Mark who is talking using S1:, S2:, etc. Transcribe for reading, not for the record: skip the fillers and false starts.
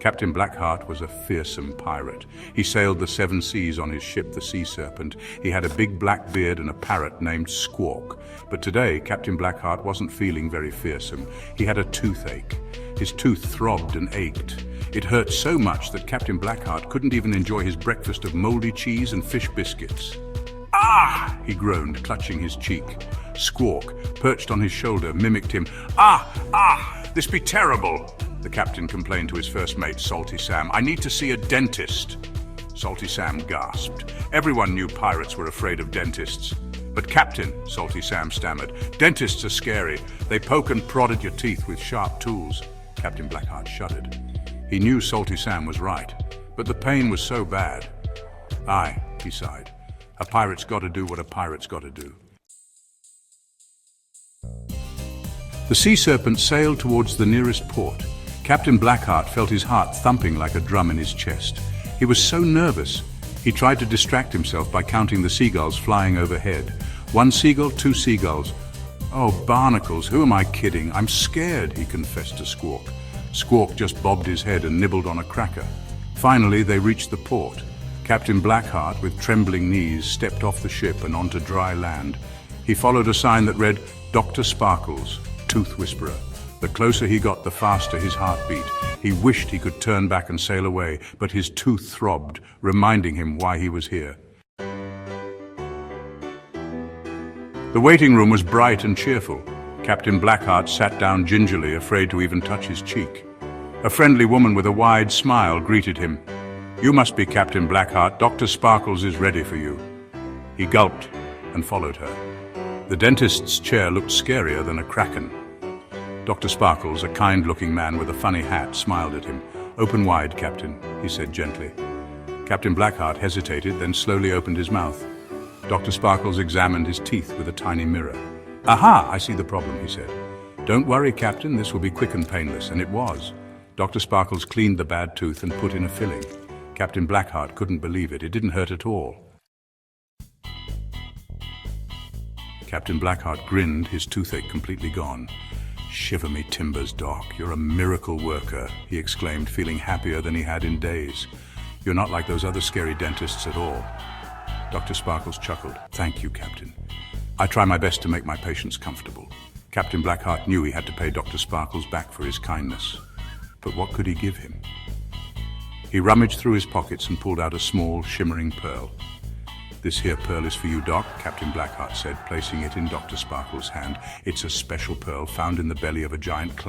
S1: Captain Blackheart was a fearsome pirate. He sailed the seven seas on his ship, the Sea Serpent. He had a big black beard and a parrot named Squawk. But today, Captain Blackheart wasn't feeling very fearsome. He had a toothache. His tooth throbbed and ached. It hurt so much that Captain Blackheart couldn't even enjoy his breakfast of moldy cheese and fish biscuits. "Ah!" he groaned, clutching his cheek. Squawk, perched on his shoulder, mimicked him. "Ah! This be terrible!" The captain complained to his first mate, Salty Sam. "I need to see a dentist." Salty Sam gasped. Everyone knew pirates were afraid of dentists. "But Captain," Salty Sam stammered, "dentists are scary. They poke and prod at your teeth with sharp tools." Captain Blackheart shuddered. He knew Salty Sam was right, but the pain was so bad. "Aye," he sighed. "A pirate's got to do what a pirate's got to do." The Sea Serpent sailed towards the nearest port. Captain Blackheart felt his heart thumping like a drum in his chest. He was so nervous. He tried to distract himself by counting the seagulls flying overhead. 1 seagull, 2 seagulls. "Oh, barnacles, who am I kidding? I'm scared," he confessed to Squawk. Squawk just bobbed his head and nibbled on a cracker. Finally, they reached the port. Captain Blackheart, with trembling knees, stepped off the ship and onto dry land. He followed a sign that read, "Dr. Sparkles, Tooth Whisperer." The closer he got, the faster his heart beat. He wished he could turn back and sail away, but his tooth throbbed, reminding him why he was here. The waiting room was bright and cheerful. Captain Blackheart sat down gingerly, afraid to even touch his cheek. A friendly woman with a wide smile greeted him. "You must be Captain Blackheart. Dr. Sparkles is ready for you." He gulped and followed her. The dentist's chair looked scarier than a kraken. Dr. Sparkles, a kind-looking man with a funny hat, smiled at him. "Open wide, Captain," he said gently. Captain Blackheart hesitated, then slowly opened his mouth. Dr. Sparkles examined his teeth with a tiny mirror. "Aha, I see the problem," he said. "Don't worry, Captain, this will be quick and painless," and it was. Dr. Sparkles cleaned the bad tooth and put in a filling. Captain Blackheart couldn't believe it. It didn't hurt at all. Captain Blackheart grinned, his toothache completely gone. "Shiver me timbers, Doc, you're a miracle worker," he exclaimed, feeling happier than he had in days. "You're not like those other scary dentists at all." Dr. Sparkles chuckled. "Thank you, Captain. I try my best to make my patients comfortable." Captain Blackheart knew he had to pay Dr. Sparkles back for his kindness. But what could he give him? He rummaged through his pockets and pulled out a small, shimmering pearl. "This here pearl is for you, Doc," Captain Blackheart said, placing it in Dr. Sparkles' hand. "It's a special pearl found in the belly of a giant clam.